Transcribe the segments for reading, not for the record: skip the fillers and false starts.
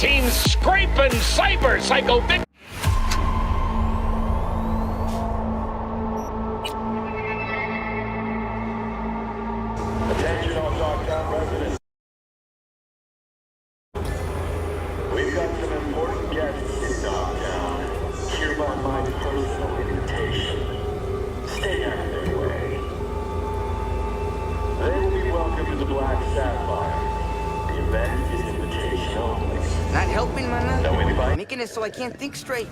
team's scraping cyber psycho victim. Attention all Dogtown residents. We've got some important guests in Dogtown. Hereby my personal invitation. Stay out of their way. They will be welcome to the Black Sapphire. The event is invitation only. Not helping, man. Know anybody? Making it so I can't think straight.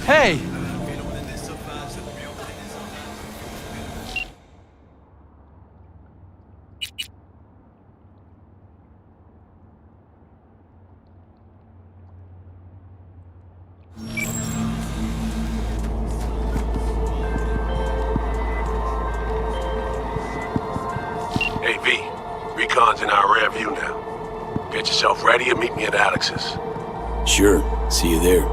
Hey! Hey, V. Recon's in our rear view now. Get yourself ready and meet me at Alex's. Sure. See you there.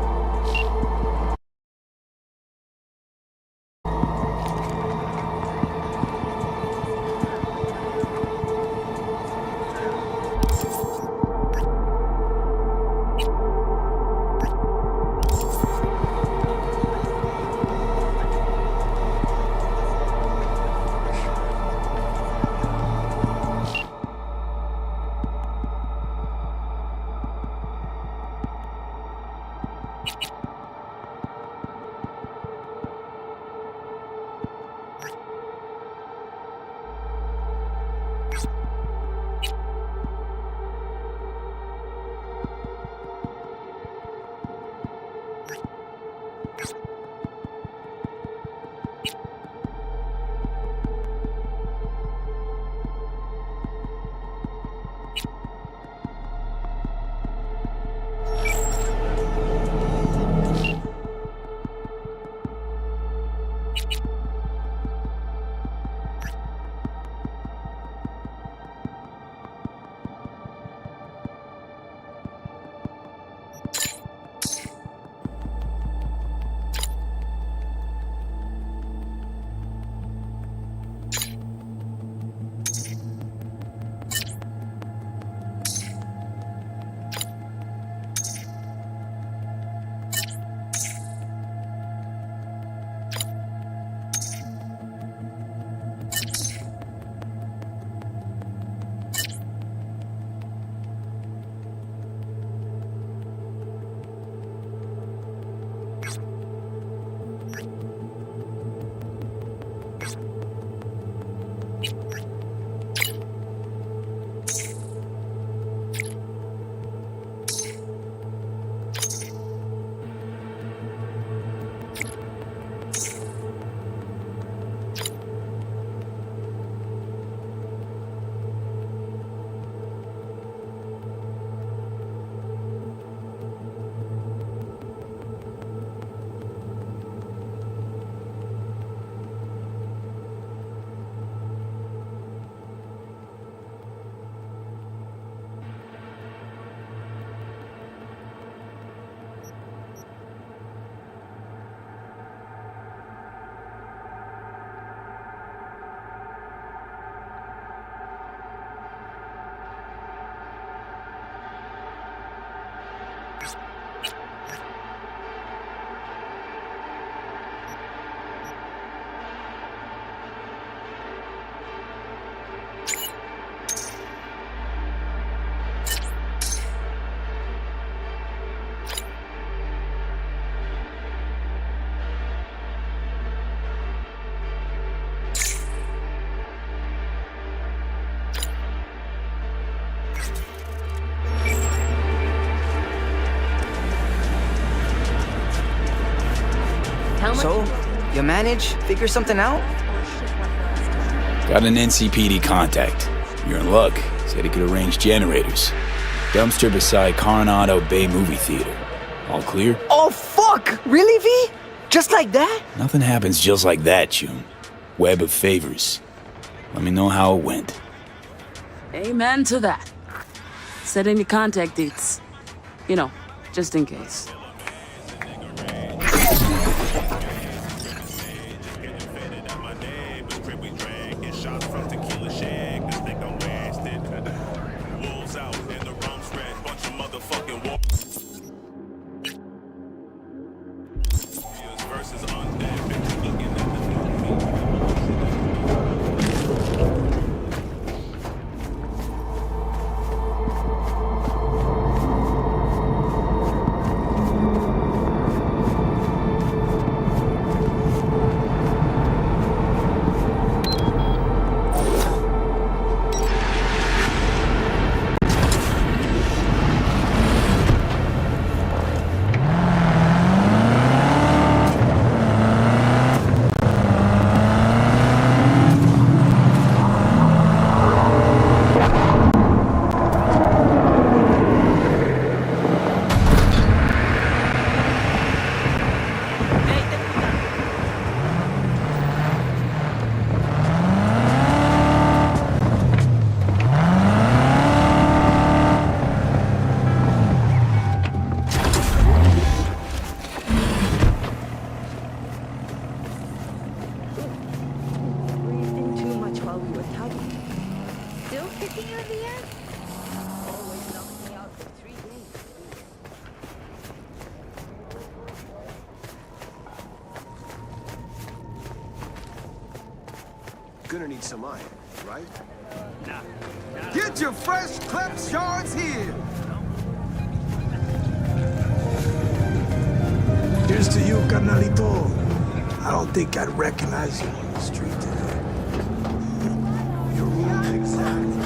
So, you manage? Figure something out? Got an NCPD contact. You're in luck. Said he could arrange generators. Dumpster beside Coronado Bay Movie Theater. All clear? Oh, fuck! Really, V? Just like that? Nothing happens just like that, June. Web of favors. Let me know how it went. Amen to that. Set any contact dates. You know, just in case. Wolves out and the rum's red, bunch of motherfucking versus undead bitches looking at the new me. Gonna need some iron, right? Get your fresh clip shards here! Here's to you, carnalito. I don't think I'd recognize you on the street today. Your room exactly.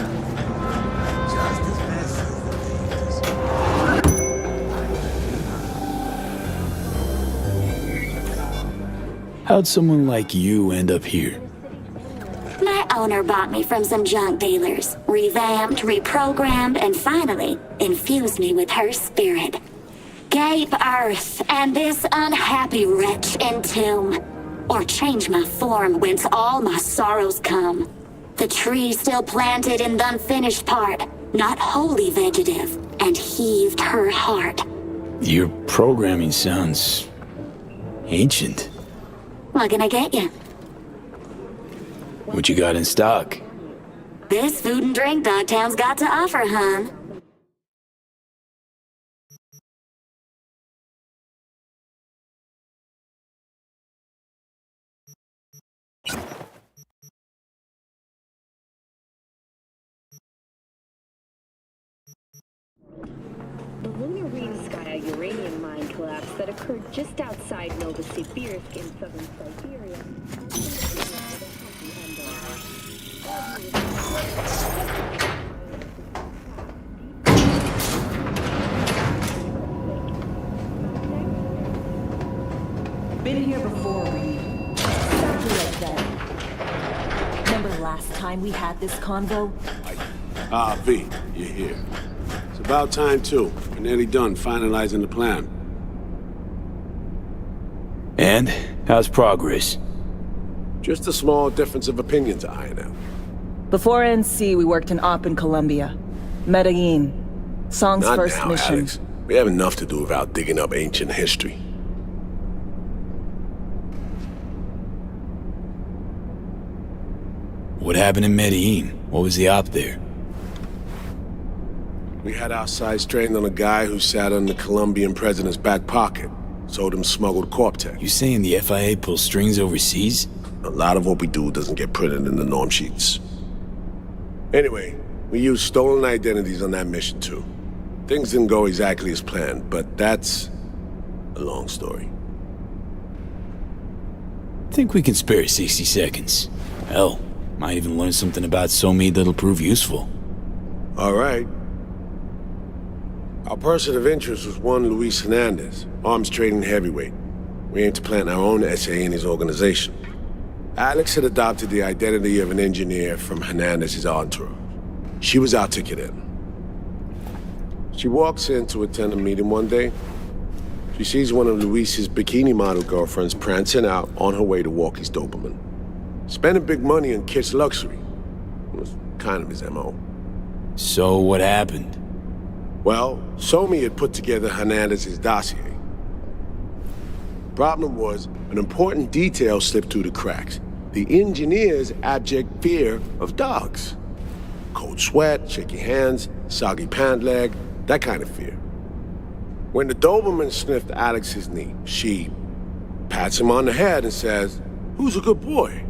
Just as messy as the things. How'd someone like you end up here? My owner bought me from some junk dealers, revamped, reprogrammed, and finally infused me with her spirit. Gape Earth and this unhappy wretch entomb, or change my form whence all my sorrows come. The tree still planted in the unfinished part, not wholly vegetative, and heaved her heart. Your programming sounds ancient. What can I get you? What you got in stock? This food and drink Dogtown's got to offer, hon. The lunar ring sky uranium mine collapse that occurred just outside Novosibirsk in southern Siberia. Been here before, Reed. Exactly like that. Remember last time we had this convo? V, you're here. It's about time, too. We're nearly done finalizing the plan. And how's progress? Just a small difference of opinion to iron out. Before NC, we worked in Op in Colombia. Medellin. Song's Not first now, mission. Alex. We have enough to do without digging up ancient history. What happened in Medellin? What was the op there? We had our sights trained on a guy who sat on the Colombian president's back pocket. Sold him smuggled Corp-Tech. You saying the FIA pulls strings overseas? A lot of what we do doesn't get printed in the norm sheets. Anyway, we used stolen identities on that mission too. Things didn't go exactly as planned, but that's a long story. Think we can spare 60 seconds. Hell, might even learn something about Somi that'll prove useful. All right. Our person of interest was one Luis Hernandez, arms trading heavyweight. We aim to plant our own SA in his organization. Alex had adopted the identity of an engineer from Hernandez's entourage. She was our ticket in. She walks in to attend a meeting one day. She sees one of Luis's bikini model girlfriends prancing out on her way to Walkie's Doberman. Spending big money on kids' luxury. It was kind of his MO. So what happened? Well, Somi had put together Hernandez's dossier. Problem was, an important detail slipped through the cracks. The engineer's abject fear of dogs. Cold sweat, shaky hands, soggy pant leg, that kind of fear. When the Doberman sniffed Alex's knee, she pats him on the head and says, "Who's a good boy?"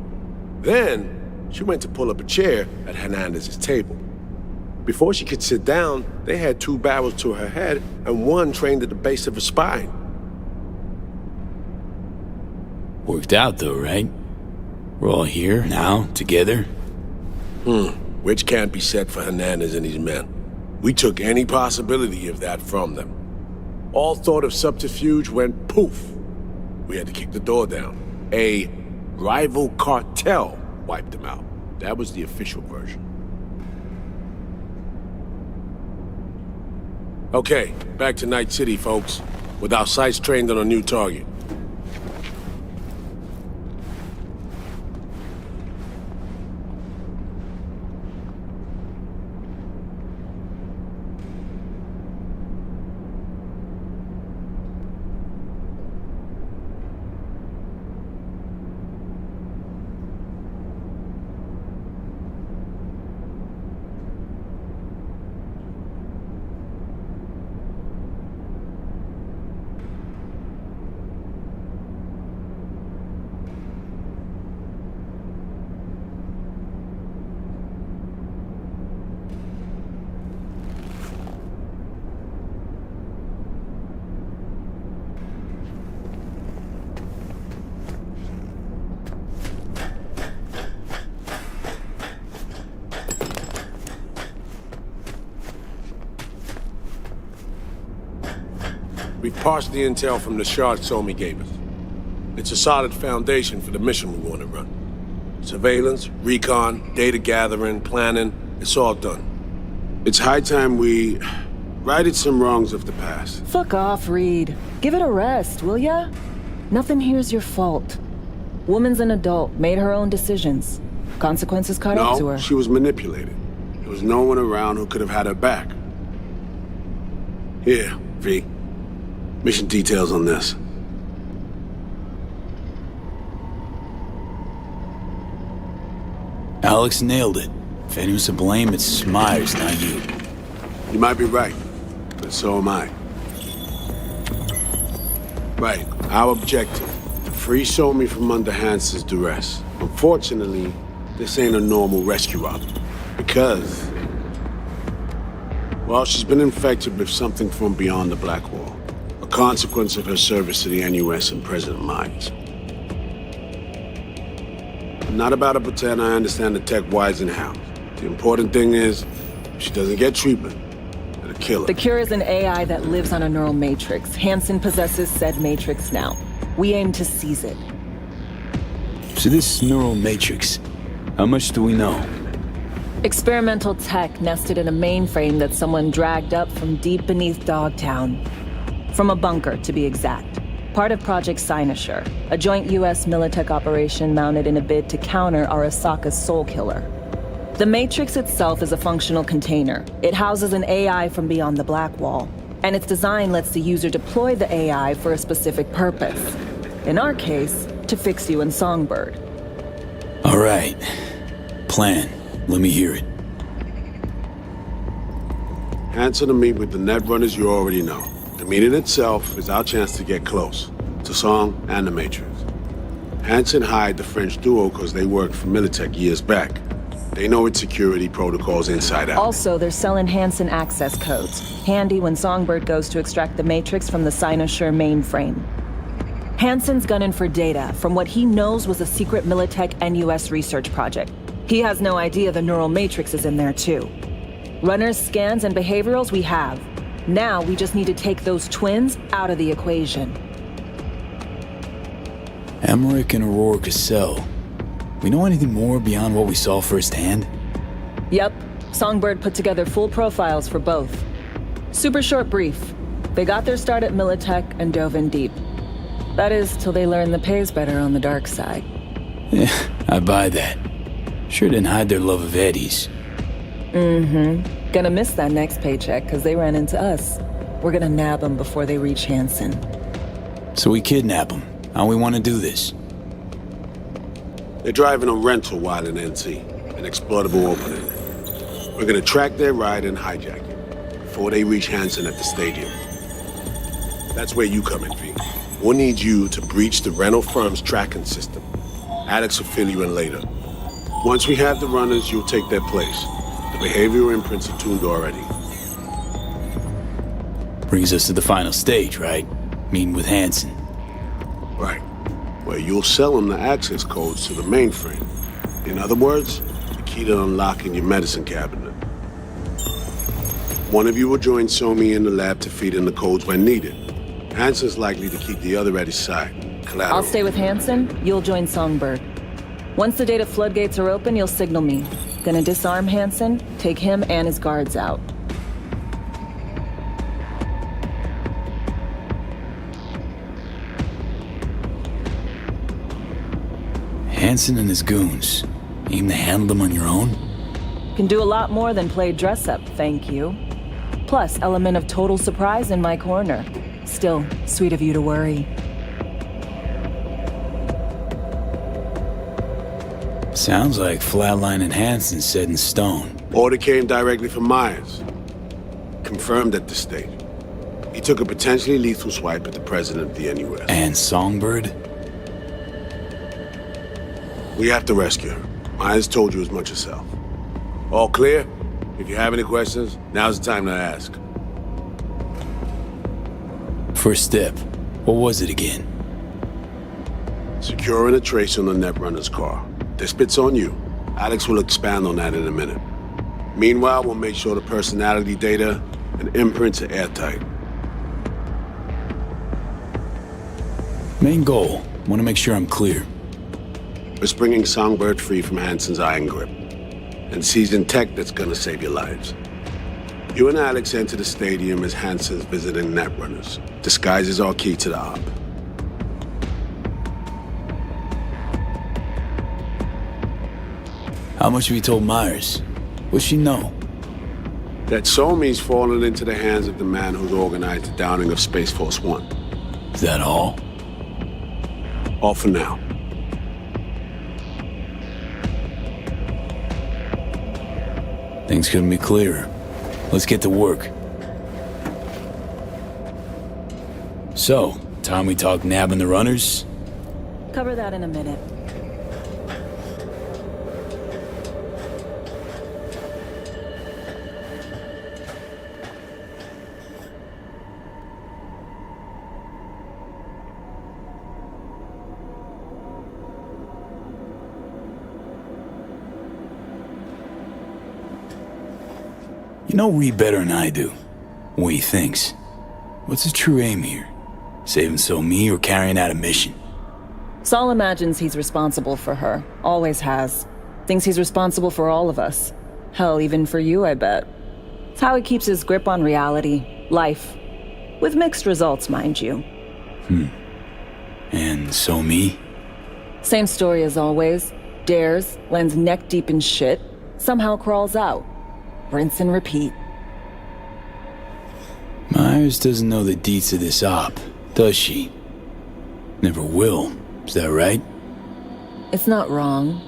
Then, she went to pull up a chair at Hernandez's table. Before she could sit down, they had 2 barrels to her head and 1 trained at the base of her spine. Worked out though, right? We're all here now, together. Which can't be said for Hernandez and his men. We took any possibility of that from them. All thought of subterfuge went poof. We had to kick the door down. A rival cartel wiped them out. That was the official version. Okay, back to Night City, folks. With our sights trained on a new target. We parsed the intel from the shard Somi gave us. It's a solid foundation for the mission we want to run. Surveillance, recon, data gathering, planning, it's all done. It's high time we righted some wrongs of the past. Fuck off, Reed. Give it a rest, will ya? Nothing here's your fault. Woman's an adult, made her own decisions. Consequences caught up to her. No, she was manipulated. There was no one around who could have had her back. Here, V. Mission details on this. Alex nailed it. If anyone's to blame, it's Myers, not you. You might be right, but so am I. Right, our objective. To free Somi from under Hansen's duress. Unfortunately, this ain't a normal rescue op. Because, well, she's been infected with something from beyond the Black Wall. A consequence of her service to the NUS and President Myers. I'm not about to pretend I understand the tech whys and hows. The important thing is, if she doesn't get treatment, it'll kill her. The cure is an AI that lives on a neural matrix. Hansen possesses said matrix now. We aim to seize it. So this neural matrix, how much do we know? Experimental tech nested in a mainframe that someone dragged up from deep beneath Dogtown. From a bunker, to be exact. Part of Project Cynosure, a joint U.S. Militech operation mounted in a bid to counter Arasaka's Soul Killer. The Matrix itself is a functional container. It houses an AI from beyond the Black Wall, and its design lets the user deploy the AI for a specific purpose. In our case, to fix you and Songbird. All right. Plan. Let me hear it. Answer to meet with the Netrunners you already know. The meeting itself is our chance to get close, to Song and the Matrix. Hansen hired the French duo because they worked for Militech years back. They know its security protocols inside out. Also, they're selling Hansen access codes, handy when Songbird goes to extract the Matrix from the Cynosure mainframe. Hansen's gunning for data from what he knows was a secret Militech NUS research project. He has no idea the neural matrix is in there too. Runners, scans, and behaviorals we have. Now we just need to take those twins out of the equation. Emmerich and Aurora Cassell. We know anything more beyond what we saw firsthand? Yep. Songbird put together full profiles for both. Super short brief. They got their start at Militech and dove in deep. That is, till they learned the pay's better on the dark side. Yeah, I buy that. Sure didn't hide their love of Eddie's. Mm-hmm. Gonna miss that next paycheck, because they ran into us. We're gonna nab them before they reach Hansen. So we kidnap them. How we want to do this? They're driving a rental while in NC, an exploitable opening. We're gonna track their ride and hijack it before they reach Hansen at the stadium. That's where you come in, V. we'll need you to breach the rental firm's tracking system. Alex will fill you in later. Once we have the runners, you'll take their place. The behavioral imprints are tuned already. Brings us to the final stage, right? Meeting with Hansen. Right. Where you'll sell him the access codes to the mainframe. In other words, the key to unlocking your medicine cabinet. One of you will join Somi in the lab to feed in the codes when needed. Hansen's likely to keep the other at his side. Collateral. I'll stay with Hansen, you'll join Songbird. Once the data floodgates are open, you'll signal me. Gonna disarm Hansen, take him and his guards out. Hansen and his goons. Aim to handle them on your own? Can do a lot more than play dress-up, thank you. Plus, element of total surprise in my corner. Still, sweet of you to worry. Sounds like Flatline and Hansen set in stone. Order came directly from Myers. Confirmed at this stage. He took a potentially lethal swipe at the president of the NUS. And Songbird? We have to rescue her. Myers told you as much herself. All clear? If you have any questions, now's the time to ask. First step. What was it again? Securing a trace on the Netrunner's car. This bit's on you. Alex will expand on that in a minute. Meanwhile, we'll make sure the personality data and imprints are airtight. Main goal. Want to make sure I'm clear. We're bringing Songbird free from Hansen's iron grip. And seasoned tech that's gonna save your lives. You and Alex enter the stadium as Hansen's visiting Netrunners. Disguise is our key to the op. How much have you told Myers? What's she know? That Somi's fallen into the hands of the man who's organized the downing of Space Force One. Is that all? All for now. Things couldn't be clearer. Let's get to work. So, time we talk nabbing the runners? Cover that in a minute. You know Reed better than I do. What he thinks. What's his true aim here? Saving Somi or carrying out a mission? Saul imagines he's responsible for her. Always has. Thinks he's responsible for all of us. Hell, even for you, I bet. It's how he keeps his grip on reality. Life. With mixed results, mind you. And Somi? Same story as always. Dares, lands neck deep in shit, somehow crawls out. Rinse and repeat. Myers doesn't know the deets of this op, does she? Never will, is that right? It's not wrong.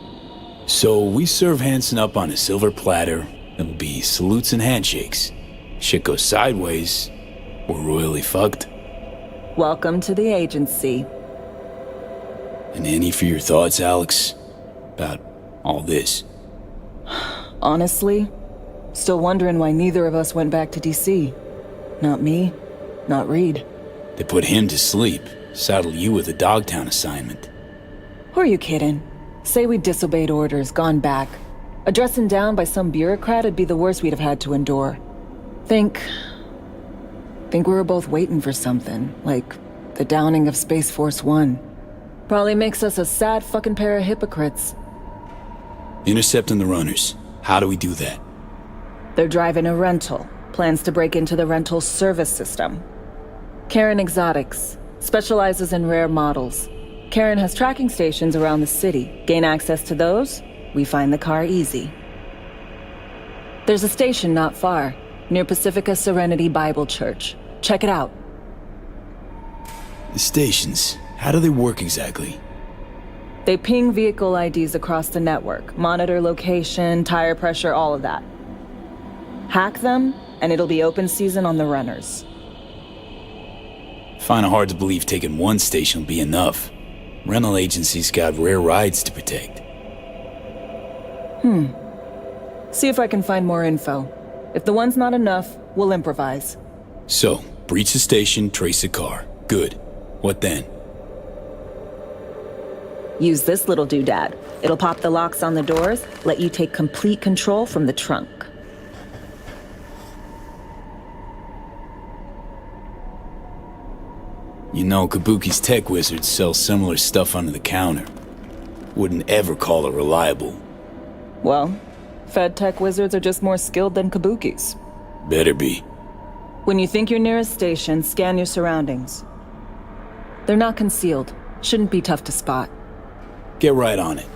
So we serve Hansen up on a silver platter. It'll be salutes and handshakes. Shit goes sideways, we're royally fucked. Welcome to the agency. And any for your thoughts, Alex? About all this? Honestly, still wondering why neither of us went back to DC. Not me, not Reed. They put him to sleep, saddle you with a Dogtown assignment. Who are you kidding? Say we disobeyed orders, gone back. A dressing down by some bureaucrat would be the worst we'd have had to endure. Think we were both waiting for something, like the downing of Space Force One. Probably makes us a sad fucking pair of hypocrites. Intercepting the runners. How do we do that? They're driving a rental. Plans to break into the rental service system. Karen Exotics. Specializes in rare models. Karen has tracking stations around the city. Gain access to those, we find the car easy. There's a station not far, near Pacifica Serenity Bible Church. Check it out. The stations, how do they work exactly? They ping vehicle IDs across the network, monitor location, tire pressure, all of that. Hack them, and it'll be open season on the runners. Find it hard to believe taking one station will be enough. Rental agencies got rare rides to protect. See if I can find more info. If the one's not enough, we'll improvise. So, breach the station, trace the car. Good. What then? Use this little doodad. It'll pop the locks on the doors, let you take complete control from the trunk. You know, Kabuki's tech wizards sell similar stuff under the counter. Wouldn't ever call it reliable. Well, Fed tech wizards are just more skilled than Kabuki's. Better be. When you think you're near a station, scan your surroundings. They're not concealed. Shouldn't be tough to spot. Get right on it.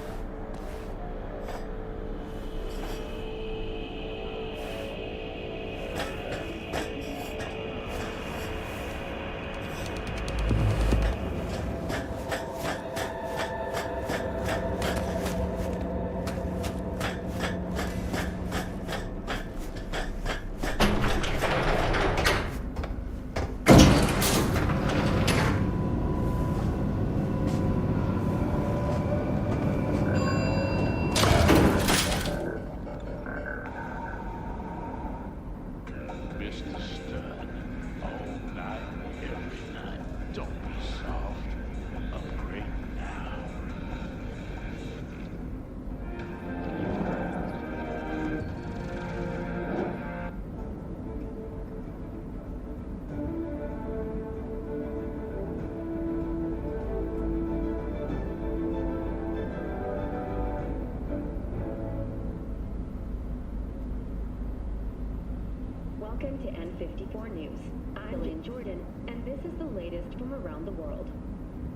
Welcome to N54 News. I'm Lynn Jordan, and this is the latest from around the world.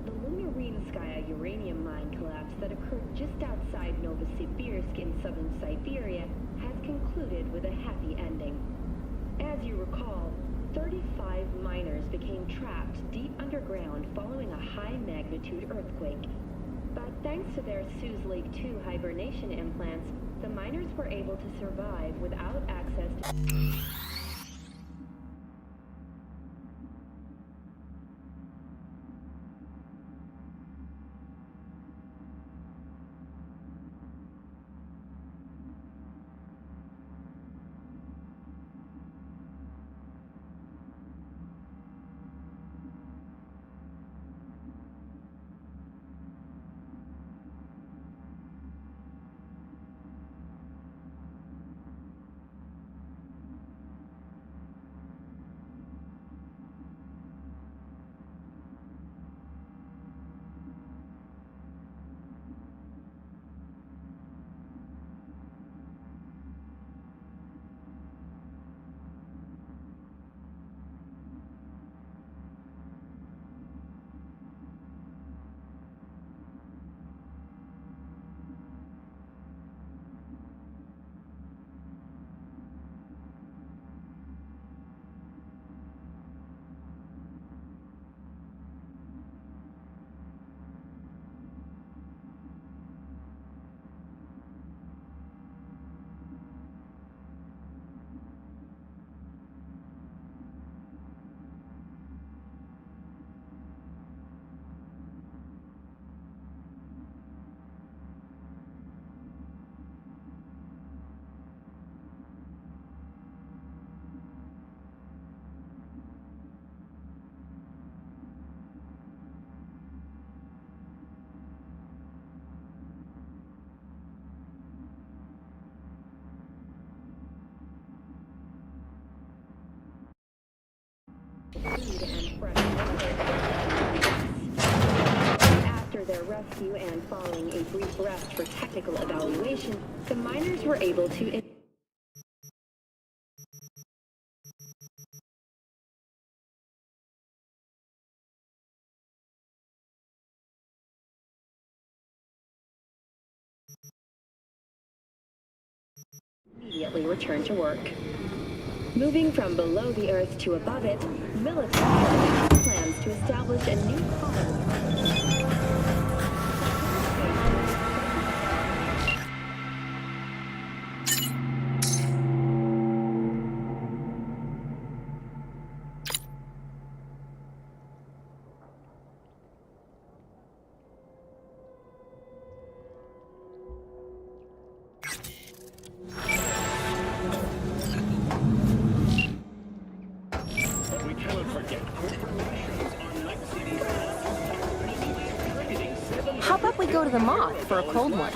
The Lunarinskaya uranium mine collapse that occurred just outside Novosibirsk in southern Siberia has concluded with a happy ending. As you recall, 35 miners became trapped deep underground following a high-magnitude earthquake. But thanks to their Suez Lake 2 hibernation implants, the miners were able to survive without access to... After their rescue and following a brief rest for technical evaluation, the miners were able to immediately return to work. Moving from below the Earth to above it, military plans to establish a new colony. we go to the Moth for a cold one?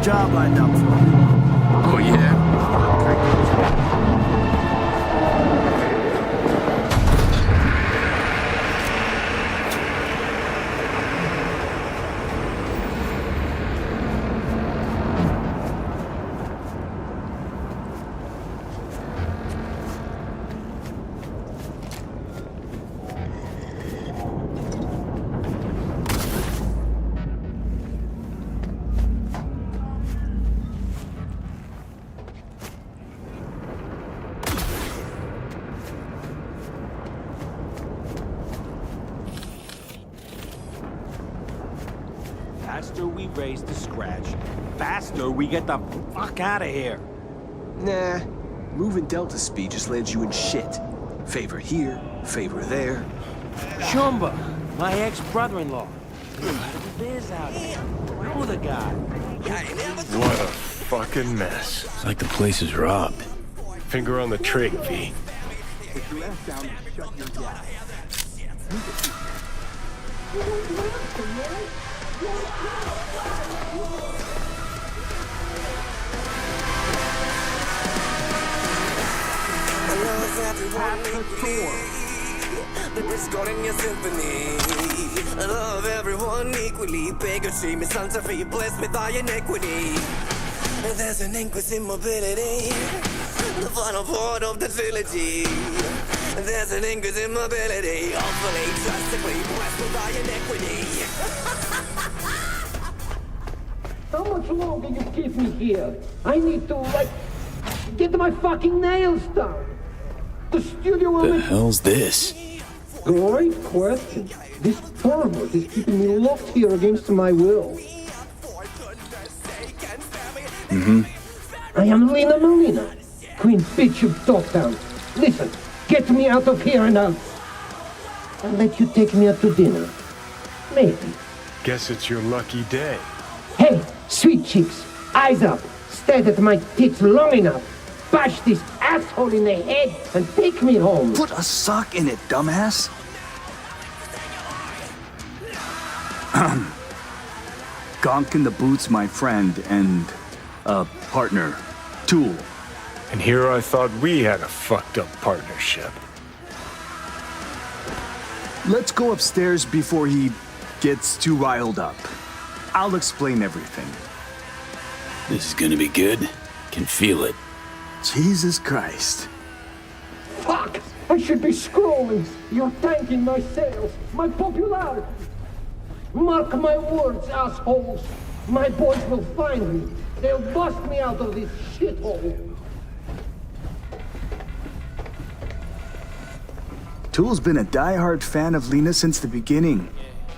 Job lined up for you. Oh, yeah? Faster we raise the scratch, faster we get the fuck out of here. Nah, moving Delta speed just lands you in shit. Favor here, favor there. Shumba, my ex-brother-in-law. Biz out here. Know the guy. What a fucking mess. It's like the place is robbed. Finger on the trig, V. The discord in your symphony. I love everyone equally. Beg or see me, Santa Fe, bless me thy iniquity. There's an inquisitive mobility, the final part of the trilogy. There's an inquisitive mobility, hopefully, drastically, bless me thy iniquity. How much longer you keep me here? I need to, get my fucking nails done. The studio will The hell's this? Great question. This pervert is keeping me locked here against my will. I am Lena Melina, Queen Bitch of Dogtown. Listen, get me out of here and I'll let you take me out to dinner. Maybe. Guess it's your lucky day. Hey, sweet chicks, eyes up. Stare at my tits long enough. Bash this asshole in the head and take me home. Put a sock in it, dumbass. Gonk in the Boots, my friend, and partner, Tool. And here I thought we had a fucked up partnership. Let's go upstairs before he gets too riled up. I'll explain everything. This is gonna be good. Can feel it. Jesus Christ. Fuck! I should be scrolling. You're tanking my sales, my popularity. Mark my words, assholes. My boys will find me. They'll bust me out of this shithole. Tool's been a die-hard fan of Lena since the beginning.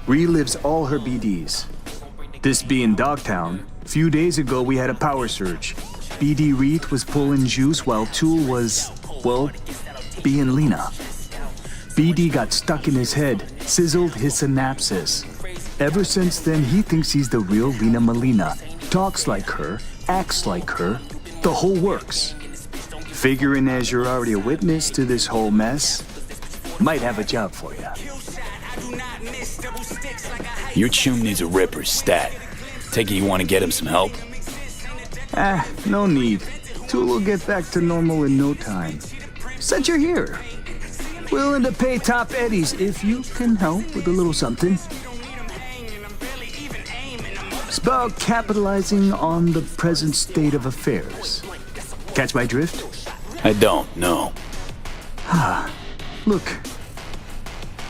Relives all her BDs. This being Dogtown, a few days ago we had a power surge. BD Reed was pulling juice while Tool was, well, being Lena. BD got stuck in his head, sizzled his synapses. Ever since then, he thinks he's the real Lena Melina. Talks like her, acts like her, the whole works. Figuring as you're already a witness to this whole mess, might have a job for you. Your chum needs a ripper stat. Take it you want to get him some help? No need. Tool will get back to normal in no time. Since you're here, willing to pay top eddies if you can help with a little something. It's about capitalizing on the present state of affairs. Catch my drift? I don't, no. Look.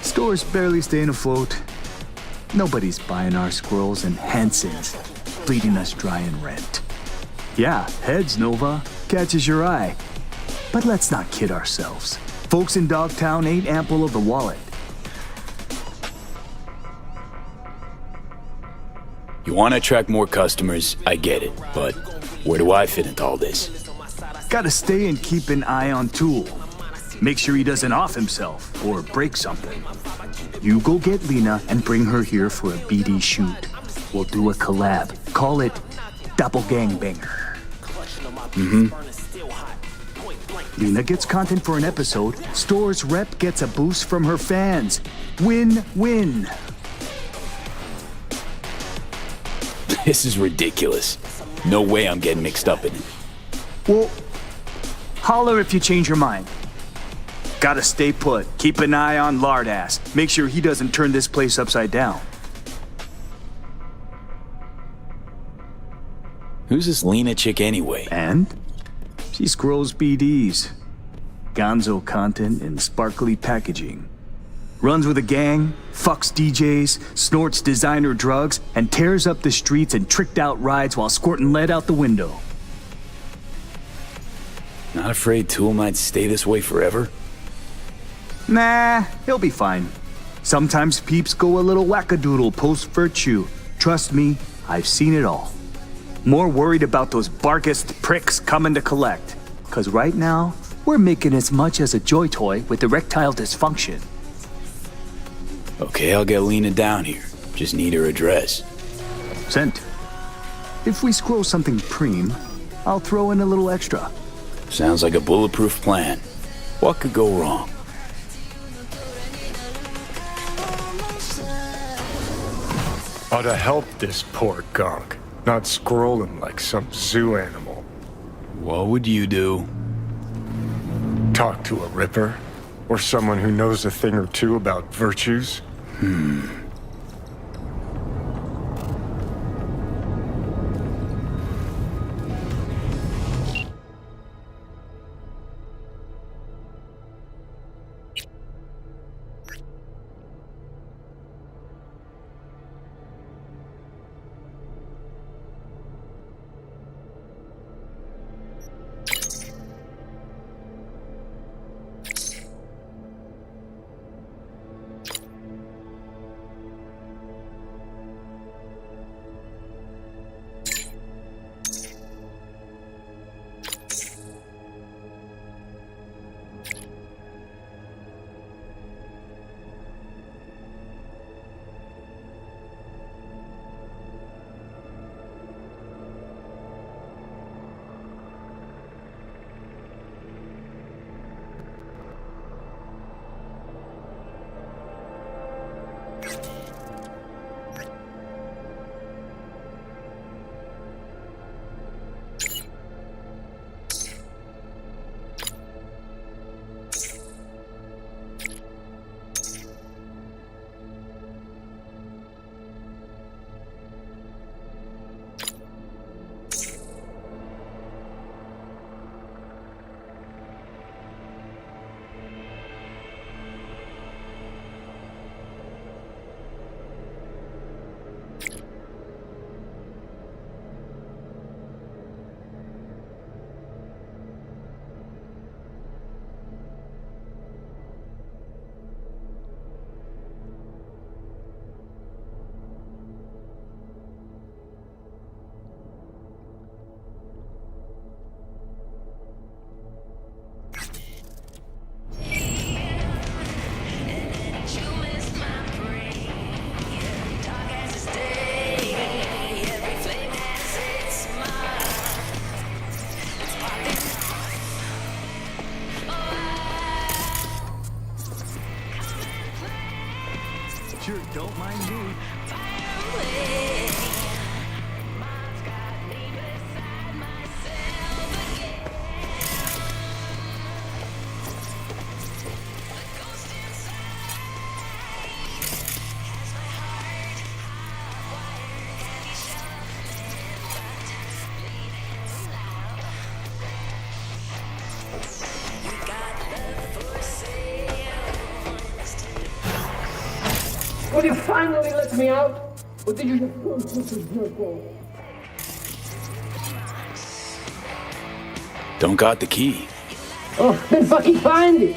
Store's barely staying afloat. Nobody's buying our squirrels, and Hanson's bleeding us dry in rent. Yeah, heads, Nova. Catches your eye. But let's not kid ourselves. Folks in Dogtown ain't ample of the wallet. You want to attract more customers, I get it. But where do I fit into all this? Gotta stay and keep an eye on Tool. Make sure he doesn't off himself or break something. You go get Lena and bring her here for a BD shoot. We'll do a collab. Call it Doppelgangbanger. Lena gets content for an episode. Store's rep gets a boost from her fans. Win-win. This is ridiculous. No way I'm getting mixed up in it. Well, holler if you change your mind. Gotta stay put. Keep an eye on Lardass. Make sure he doesn't turn this place upside down. Who's this Lena chick anyway? And? She scrolls BDs. Gonzo content in sparkly packaging. Runs with a gang, fucks DJs, snorts designer drugs, and tears up the streets in tricked out rides while squirting lead out the window. Not afraid Tool might stay this way forever? Nah, he'll be fine. Sometimes peeps go a little wackadoodle post-virtue. Trust me, I've seen it all. More worried about those barkist pricks coming to collect. 'Cause right now, we're making as much as a joy toy with erectile dysfunction. Okay, I'll get Lena down here. Just need her address. Sent. If we scroll something preem, I'll throw in a little extra. Sounds like a bulletproof plan. What could go wrong? Ought to help this poor gunk, not scroll him like some zoo animal. What would you do? Talk to a ripper? Or someone who knows a thing or two about virtues? Will you finally let me out? Or did you just jerk off? Don't got the key. Oh, then fucking find it!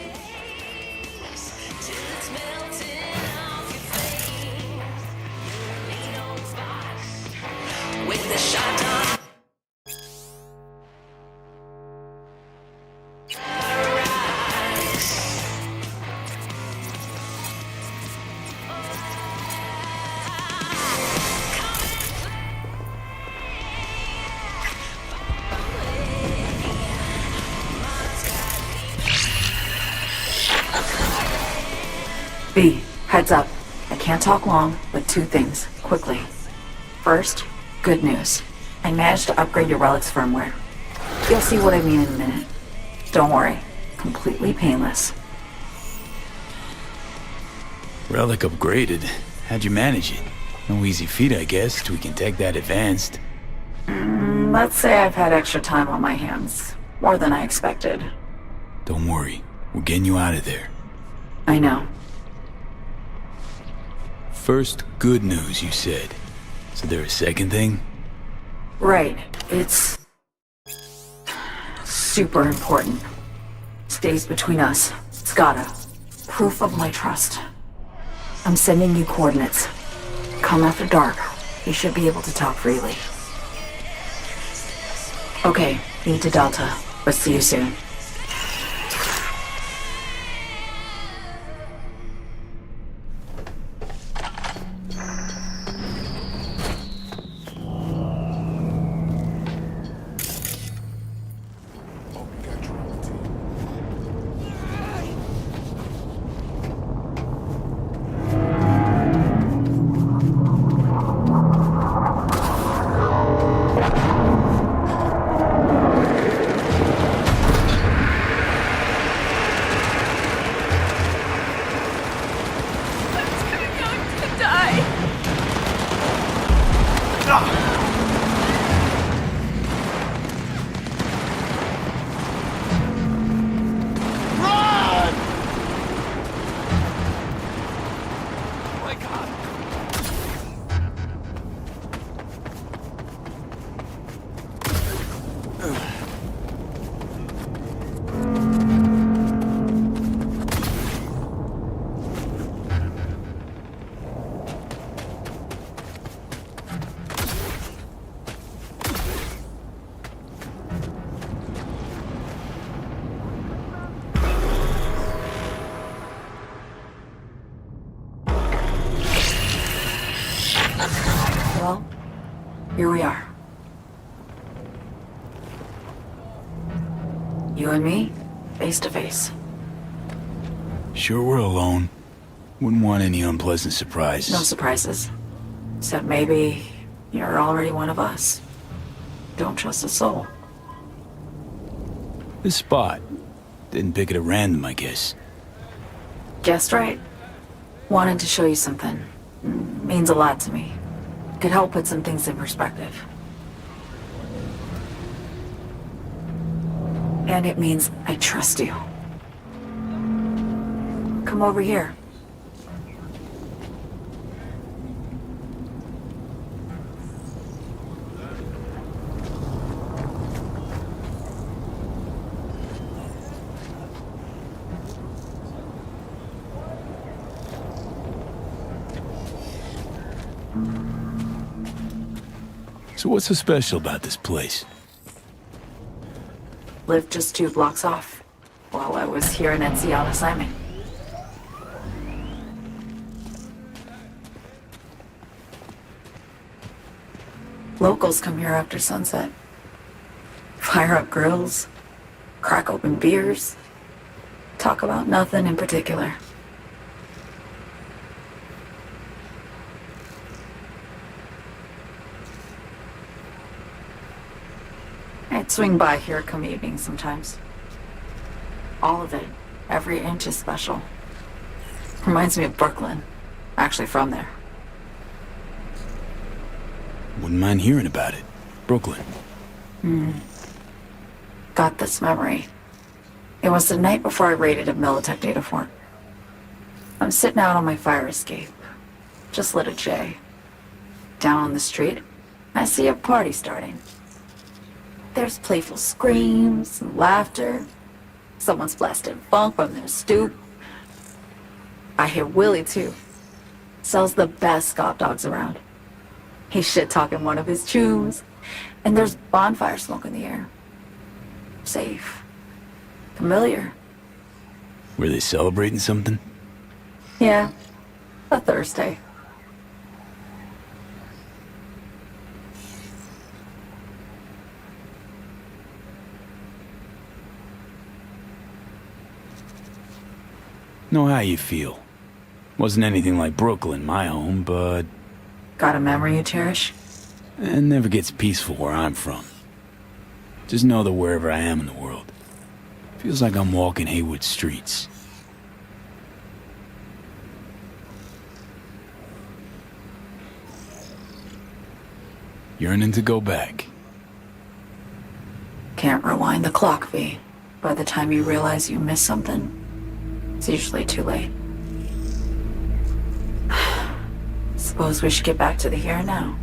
B, heads up. I can't talk long, but two things, quickly. First, good news. I managed to upgrade your relic's firmware. You'll see what I mean in a minute. Don't worry, completely painless. Relic upgraded. How'd you manage it? No easy feat, I guess, till we can take that advanced. Let's say I've had extra time on my hands. More than I expected. Don't worry, we're getting you out of there. I know. First, good news, you said. So there a second thing? Right. It's super important. Stays between us. It's gotta. Proof of my trust. I'm sending you coordinates. Come after dark. You should be able to talk freely. Okay, E to Delta. But see you soon. Well, here we are. You and me, face to face. Sure we're alone. Wouldn't want any unpleasant surprises. No surprises. Except maybe you're already one of us. Don't trust a soul. This spot. Didn't pick it at random, I guess. Guessed right. Wanted to show you something. Means a lot to me. Could help put some things in perspective. And it means I trust you. Come over here. So what's so special about this place? Lived just 2 blocks off while I was here in NC on assignment. Locals come here after sunset. Fire up grills, crack open beers, talk about nothing in particular. I'd swing by here come evening sometimes. All of it, every inch is special. Reminds me of Brooklyn. Actually from there. Wouldn't mind hearing about it. Brooklyn. Got this memory. It was the night before I raided a Militech data fort. I'm sitting out on my fire escape. just lit a J. Down on the street, I see a party starting. There's playful screams and laughter. Someone's blasting funk from their stoop. I hear Willie, too. Sells the best Scott dogs around. He's shit-talking one of his chooms, and there's bonfire smoke in the air. Safe. Familiar. Were they celebrating something? Yeah, a Thursday. Know how you feel. Wasn't anything like Brooklyn, my home, but... Got a memory you cherish? It never gets peaceful where I'm from. Just know that wherever I am in the world, feels like I'm walking Haywood streets. Yearning to go back. Can't rewind the clock, V. By the time you realize you missed something, it's usually too late. Suppose we should get back to the here and now.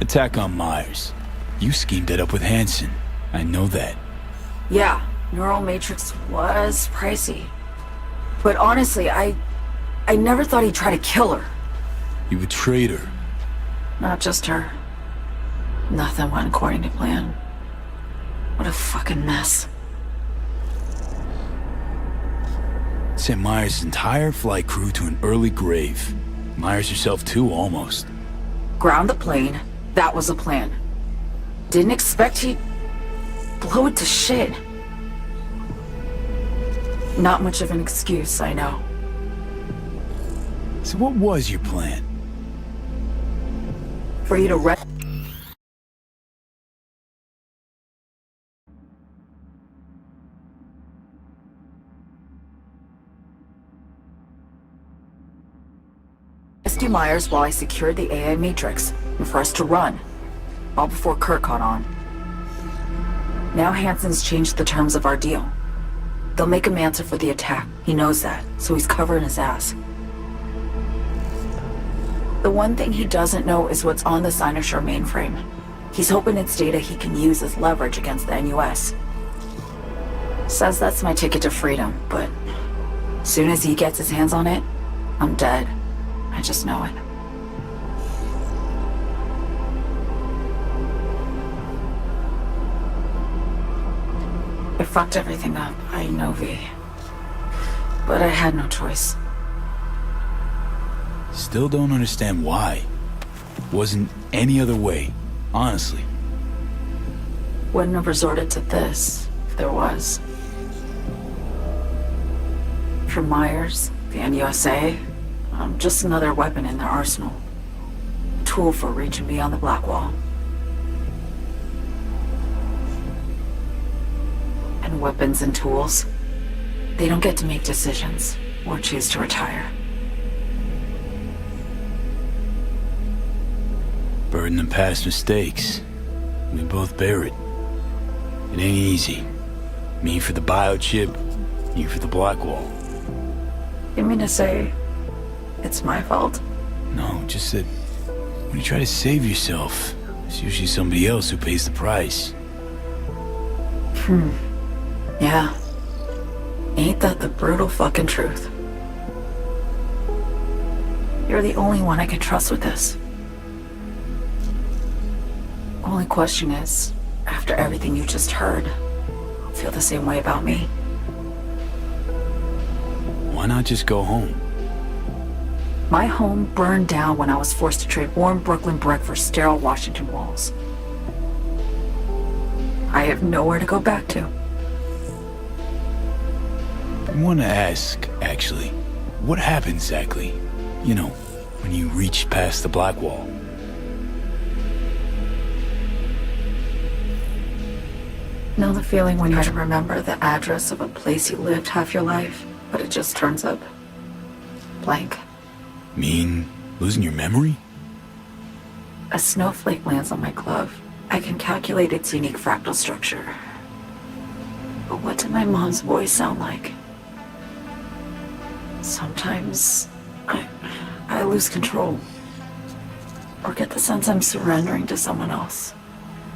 Attack on Myers. You schemed it up with Hansen. I know that. Yeah, Neural Matrix was pricey. But honestly, I never thought he'd try to kill her. You betrayed her. Not just her. Nothing went according to plan. What a fucking mess. Sent Myers' entire flight crew to an early grave. Myers herself too, almost. Ground the plane. That was the plan. Didn't expect he'd blow it to shit. Not much of an excuse, I know. So what was your plan? For you to rescue Myers while I secured the AI Matrix, and for us to run, all before Kurt caught on. Now Hansen's changed the terms of our deal. They'll make him answer for the attack. He knows that, so he's covering his ass. The one thing he doesn't know is what's on the Cynosure mainframe. He's hoping it's data he can use as leverage against the NUS. Says that's my ticket to freedom, but soon as he gets his hands on it, I'm dead. I just know it. I fucked everything up, I know, V. But I had no choice. Still don't understand why. Wasn't any other way, honestly. Wouldn't have resorted to this, if there was. For Myers, the NUSA, I'm just another weapon in their arsenal. A tool for reaching beyond the Black Wall. And weapons and tools, they don't get to make decisions or choose to retire. Burden of past mistakes. We both bear it. It ain't easy. Me for the biochip, you for the Black Wall. You mean to say it's my fault? No, just that when you try to save yourself, it's usually somebody else who pays the price. Yeah. Ain't that the brutal fucking truth? You're the only one I can trust with this. Only question is, after everything you just heard, feel the same way about me? Why not just go home? My home burned down when I was forced to trade warm Brooklyn brick for sterile Washington walls. I have nowhere to go back to. I want to ask, actually, what happened exactly? You know, when you reached past the Black Wall. Know the feeling when you try to remember the address of a place you lived half your life, but it just turns up blank? Mean losing your memory? A snowflake lands on my glove. I can calculate its unique fractal structure. But what did my mom's voice sound like? Sometimes I lose control. Or get the sense I'm surrendering to someone else.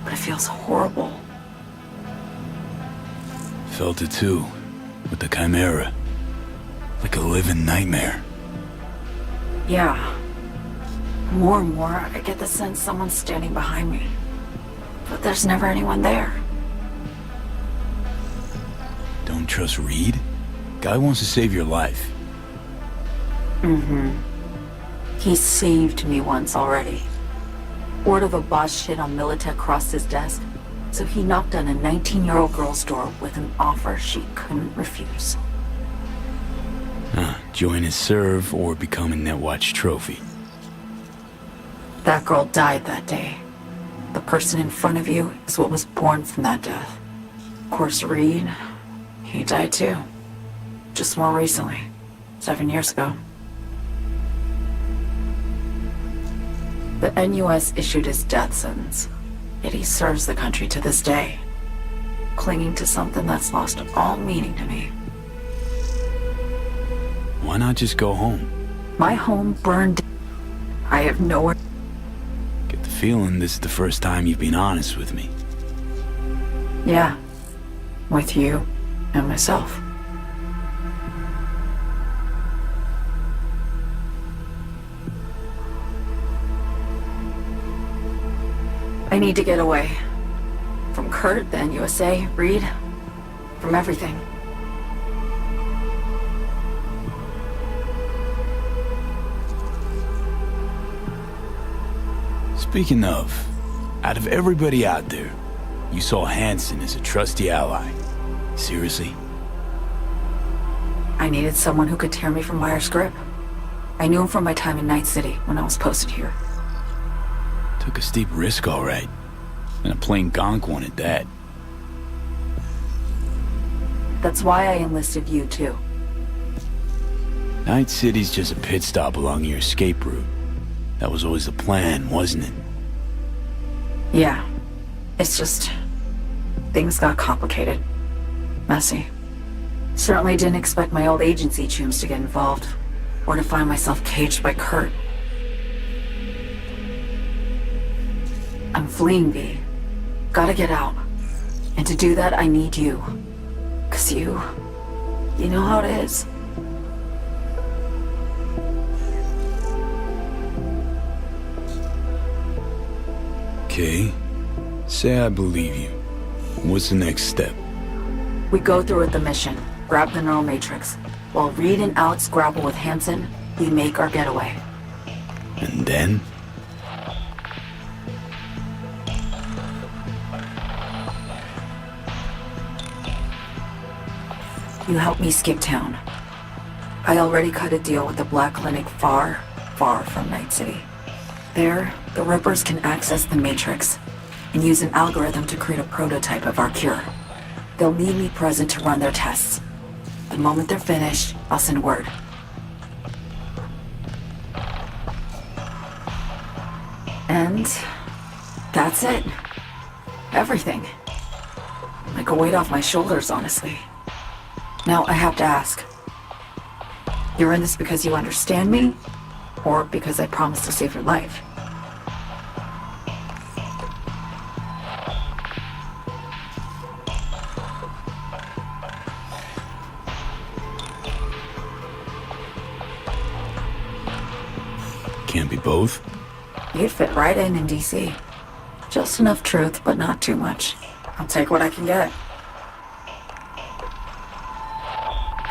But it feels horrible. Felt it too, with the Chimera. Like a living nightmare. Yeah. More and more, I get the sense someone's standing behind me. But there's never anyone there. Don't trust Reed? Guy wants to save your life. Mm-hmm. He saved me once already. Word of a boss shit on Militech crossed his desk, so he knocked on a 19-year-old girl's door with an offer she couldn't refuse. Join his serve or become a Netwatch trophy. That girl died that day. The person in front of you is what was born from that death. Of course, Reed, he died too. Just more recently. 7 years ago. The NUS issued his death sentence, yet he serves the country to this day, clinging to something that's lost all meaning to me. Why not just go home? My home burned. I have nowhere. Get the feeling this is the first time you've been honest with me. Yeah, with you and myself. I need to get away. From Kurt, then USA, Reed, from everything. Speaking of, out of everybody out there, you saw Hansen as a trusty ally. Seriously? I needed someone who could tear me from Myers' grip. I knew him from my time in Night City when I was posted here. Took a steep risk, all right. And a plain gonk one at that. That's why I enlisted you, too. Night City's just a pit stop along your escape route. That was always the plan, wasn't it? Yeah. It's just... things got complicated. Messy. Certainly didn't expect my old agency chooms to get involved. Or to find myself caged by Kurt. I'm fleeing, V. Gotta get out. And to do that, I need you. 'Cause you know how it is. Okay. Say I believe you. What's the next step? We go through with the mission. Grab the neural matrix. While Reed and Alex grapple with Hansen, we make our getaway. And then? You help me skip town. I already cut a deal with the Black Clinic far, far from Night City. There, the Rippers can access the Matrix and use an algorithm to create a prototype of our cure. They'll need me present to run their tests. The moment they're finished, I'll send word. And that's it. Everything. Like a weight off my shoulders, honestly. Now I have to ask. You're in this because you understand me? Or because I promised to save your life? Can't be both? You'd fit right in DC. Just enough truth, but not too much. I'll take what I can get.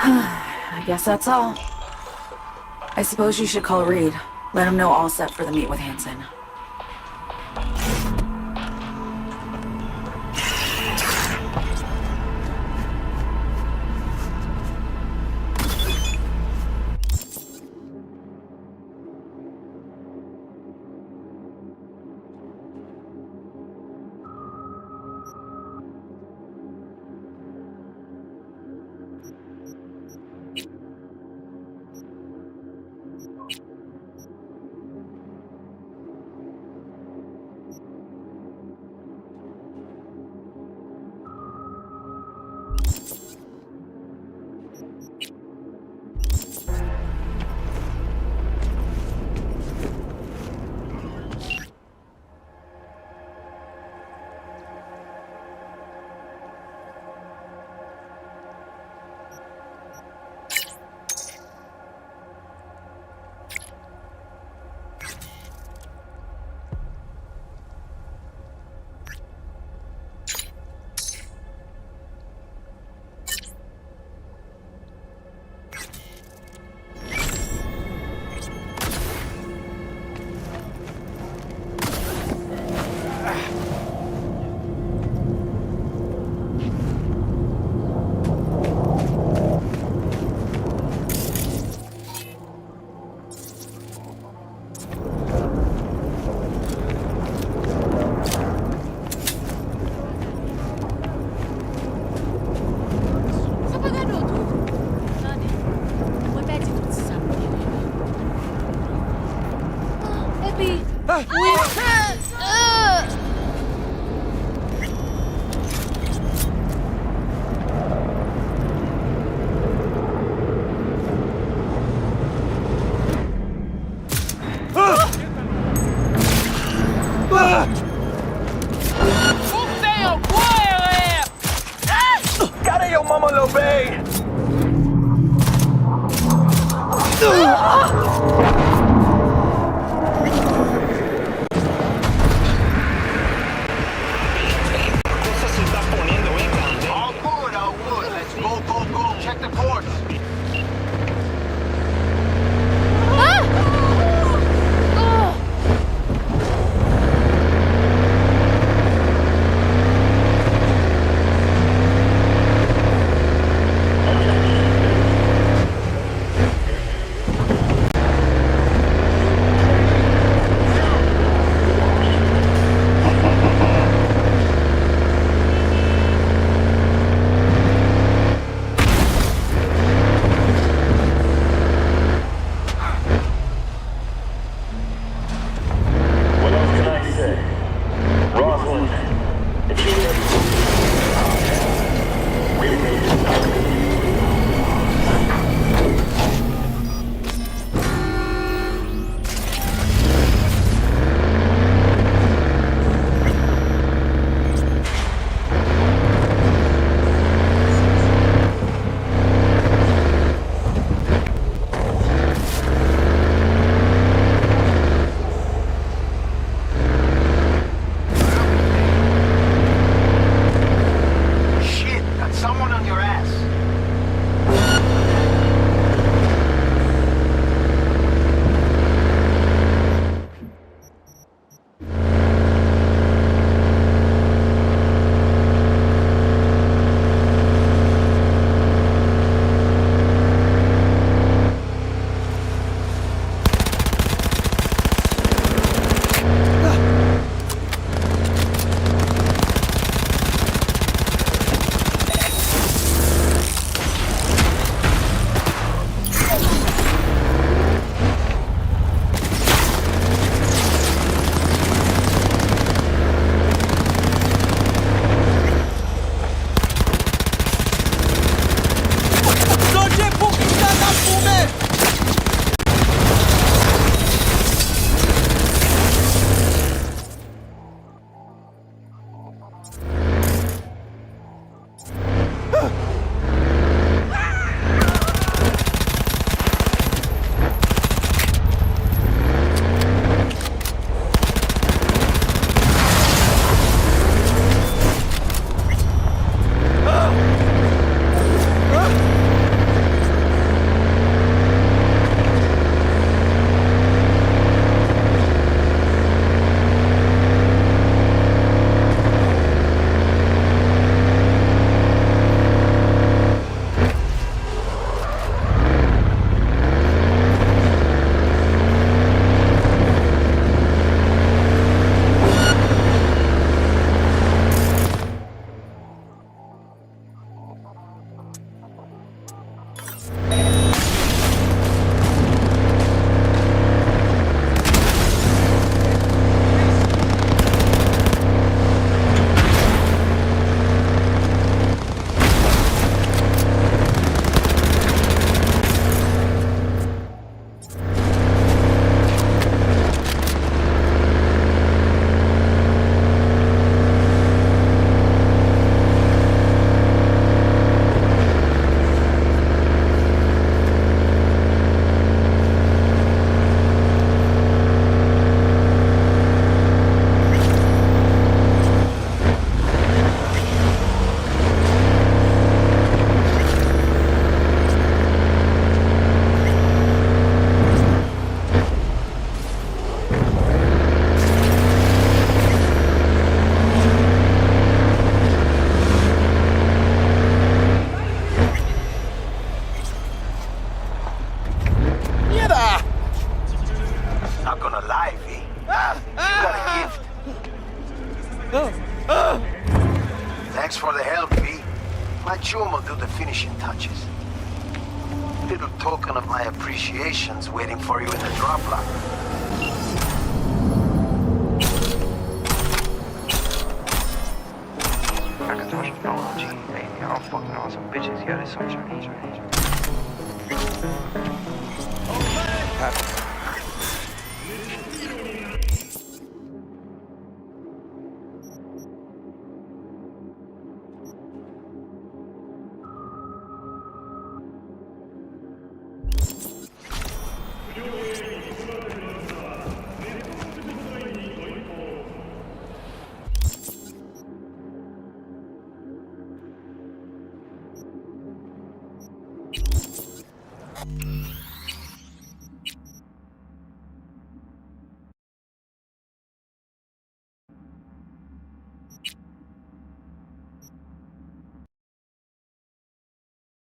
I guess that's all. I suppose you should call Reed. Let him know all set for the meet with Hansen. Happy. ¡Cara yo, mamá lo ve! Thanks for the help, V. My chum will do the finishing touches. Little token of my appreciation's waiting for you in the drop locker.